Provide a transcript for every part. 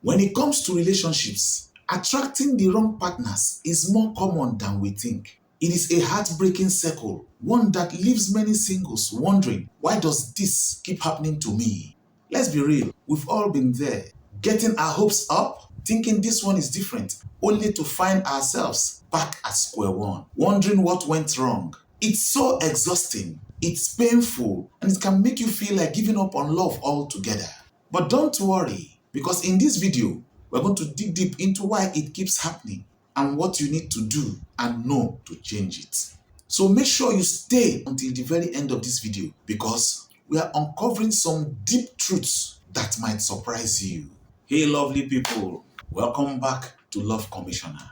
When it comes to relationships, attracting the wrong partners is more common than we think. It is a heartbreaking circle, one that leaves many singles wondering, why does this keep happening to me? Let's be real, we've all been there, getting our hopes up, thinking this one is different, only to find ourselves back at square one, wondering what went wrong. It's so exhausting, it's painful, and it can make you feel like giving up on love altogether. But don't worry, because in this video, we're going to dig deep into why it keeps happening and what you need to do and know to change it. So make sure you stay until the very end of this video because we are uncovering some deep truths that might surprise you. Hey lovely people, welcome back to Love Commissioner.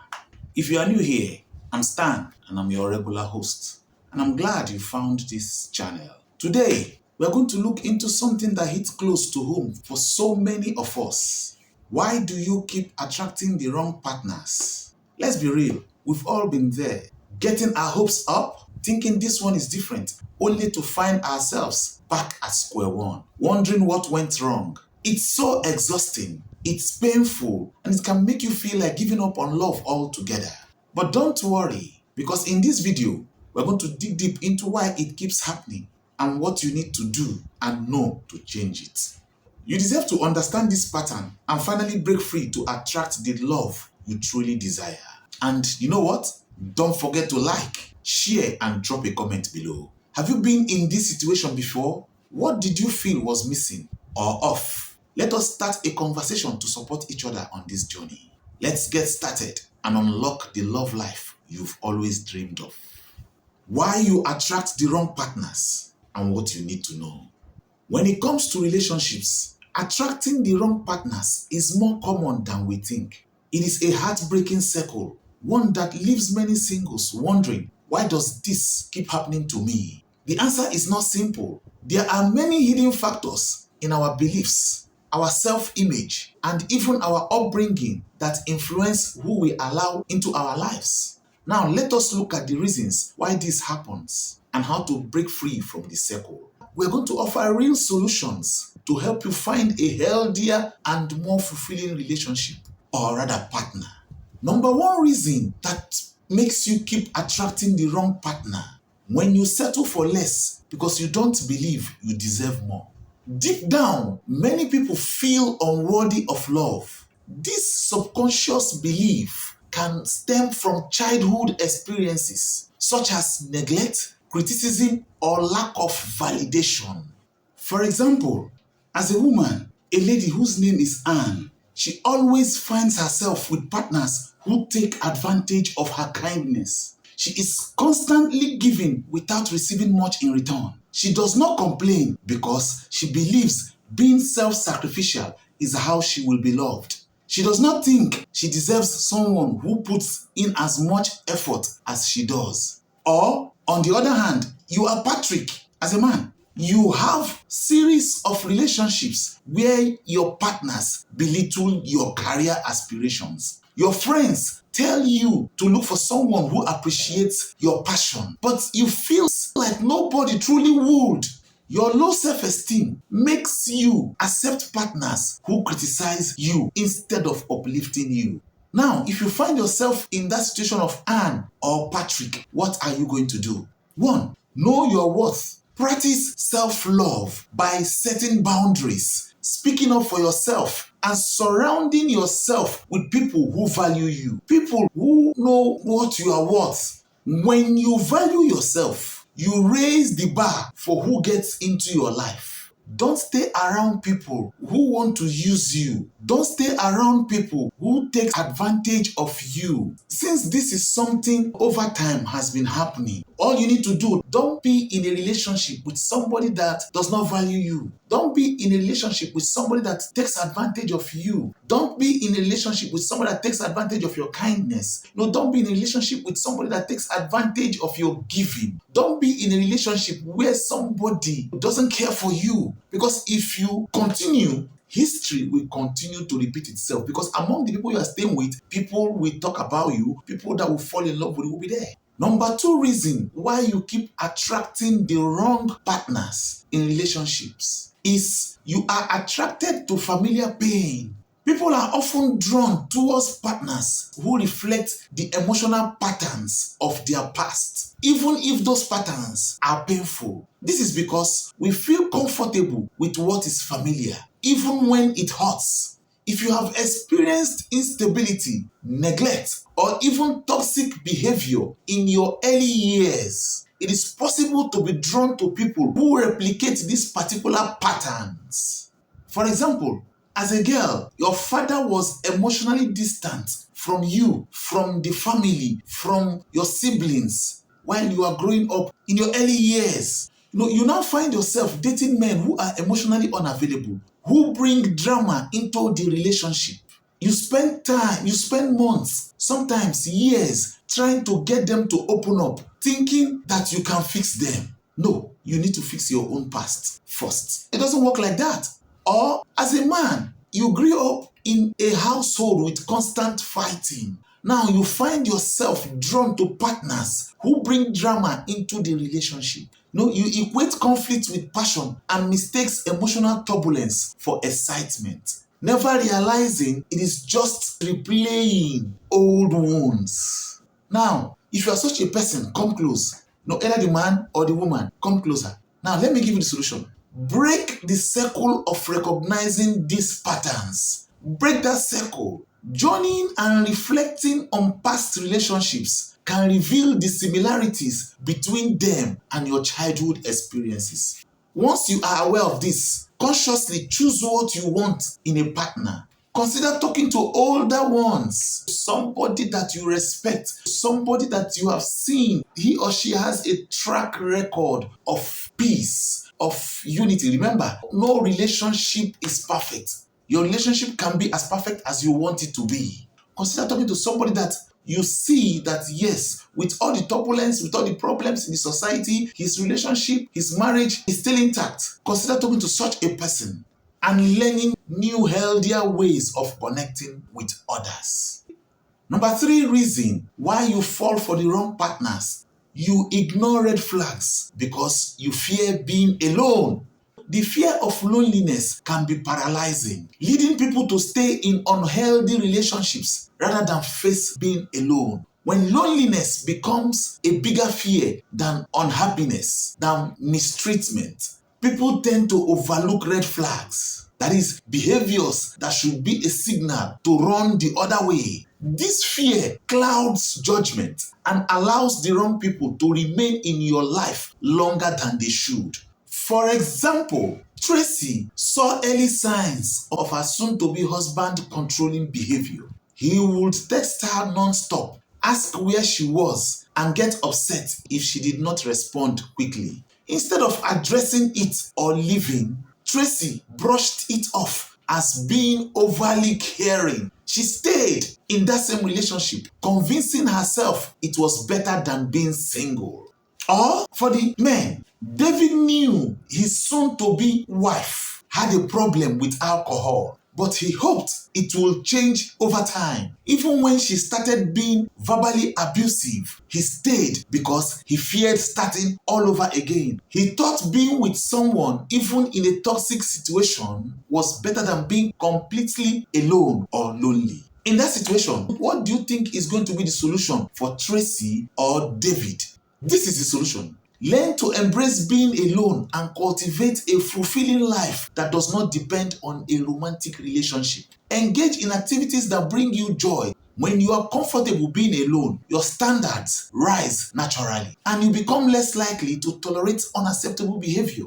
If you are new here, I'm Stan and I'm your regular host. And I'm glad you found this channel. Today, we're going to look into something that hits close to home for so many of us. Why do you keep attracting the wrong partners? Let's be real, we've all been there, getting our hopes up, thinking this one is different, only to find ourselves back at square one, wondering what went wrong. It's so exhausting, it's painful, and it can make you feel like giving up on love altogether. But don't worry, because in this video, we're going to dig deep into why it keeps happening and what you need to do and know to change it. You deserve to understand this pattern and finally break free to attract the love you truly desire. And you know what? Don't forget to like, share, and drop a comment below. Have you been in this situation before? What did you feel was missing or off? Let us start a conversation to support each other on this journey. Let's get started and unlock the love life you've always dreamed of. Why you attract the wrong partners and what you need to know. When it comes to relationships, attracting the wrong partners is more common than we think. It is a heartbreaking circle, one that leaves many singles wondering, why does this keep happening to me? The answer is not simple. There are many hidden factors in our beliefs, our self-image, and even our upbringing that influence who we allow into our lives. Now let us look at the reasons why this happens and how to break free from the circle. We're going to offer real solutions to help you find a healthier and more fulfilling relationship, or rather partner. Number one reason that makes you keep attracting the wrong partner: when you settle for less because you don't believe you deserve more. Deep down, many people feel unworthy of love. This subconscious belief can stem from childhood experiences such as neglect, criticism, or lack of validation. For example, as a woman, a lady whose name is Anne, she always finds herself with partners who take advantage of her kindness. She is constantly giving without receiving much in return. She does not complain because she believes being self-sacrificial is how she will be loved. She does not think she deserves someone who puts in as much effort as she does. Or, on the other hand, you are Patrick as a man. You have series of relationships where your partners belittle your career aspirations. Your friends tell you to look for someone who appreciates your passion, but you feel like nobody truly would. Your low self-esteem makes you accept partners who criticize you instead of uplifting you. Now, if you find yourself in that situation of Anne or Patrick, what are you going to do? 1. Know your worth. Practice self-love by setting boundaries, speaking up for yourself, and surrounding yourself with people who value you, people who know what you are worth. When you value yourself, you raise the bar for who gets into your life. Don't stay around people who want to use you. Don't stay around people who take advantage of you. Since this is something over time has been happening, all you need to do, don't be in a relationship with somebody that does not value you. Don't be in a relationship with somebody that takes advantage of you. Don't be in a relationship with somebody that takes advantage of your kindness. No, don't be in a relationship with somebody that takes advantage of your giving. Don't be in a relationship where somebody doesn't care for you. Because if you continue, history will continue to repeat itself. Because among the people you are staying with, people will talk about you, people that will fall in love with you will be there. Number 2 reason why you keep attracting the wrong partners in relationships is you are attracted to familiar pain. People are often drawn towards partners who reflect the emotional patterns of their past, even if those patterns are painful. This is because we feel comfortable with what is familiar, even when it hurts. If you have experienced instability, neglect, or even toxic behavior in your early years, it is possible to be drawn to people who replicate these particular patterns. For example, as a girl, your father was emotionally distant from you, from the family, from your siblings while you are growing up in your early years. You now find yourself dating men who are emotionally unavailable, who bring drama into the relationship. You spend time, you spend months, sometimes years, trying to get them to open up, thinking that you can fix them. No, you need to fix your own past first. It doesn't work like that. Or as a man, you grew up in a household with constant fighting. Now you find yourself drawn to partners who bring drama into the relationship. No, you equate conflict with passion and mistakes emotional turbulence for excitement, never realizing it is just replaying old wounds. Now, if you are such a person, come close. No, either the man or the woman, come closer. Now, let me give you the solution. Break the circle of recognizing these patterns. Break that circle. Journeying and reflecting on past relationships can reveal the similarities between them and your childhood experiences. Once you are aware of this, consciously choose what you want in a partner. Consider talking to older ones, somebody that you respect, somebody that you have seen he or she has a track record of peace, of unity. Remember, no relationship is perfect. Your relationship can be as perfect as you want it to be. Consider talking to somebody that you see that, yes, with all the turbulence, with all the problems in the society, his relationship, his marriage is still intact. Consider talking to such a person and learning new, healthier ways of connecting with others. Number 3 reason why you fall for the wrong partners. You ignore red flags because you fear being alone. The fear of loneliness can be paralyzing, leading people to stay in unhealthy relationships rather than face being alone. When loneliness becomes a bigger fear than unhappiness, than mistreatment, people tend to overlook red flags. That is, behaviors that should be a signal to run the other way. This fear clouds judgment and allows the wrong people to remain in your life longer than they should. For example, Tracy saw early signs of her soon-to-be husband controlling behavior. He would text her non-stop, ask where she was, and get upset if she did not respond quickly. Instead of addressing it or leaving, Tracy brushed it off as being overly caring. She stayed in that same relationship, convincing herself it was better than being single. Or for the men, David knew his soon-to-be wife had a problem with alcohol, but he hoped it will change over time. Even when she started being verbally abusive, he stayed because he feared starting all over again. He thought being with someone, even in a toxic situation, was better than being completely alone or lonely. In that situation, what do you think is going to be the solution for Tracy or David? This is the solution. Learn to embrace being alone and cultivate a fulfilling life that does not depend on a romantic relationship. Engage in activities that bring you joy. When you are comfortable being alone, your standards rise naturally and you become less likely to tolerate unacceptable behavior.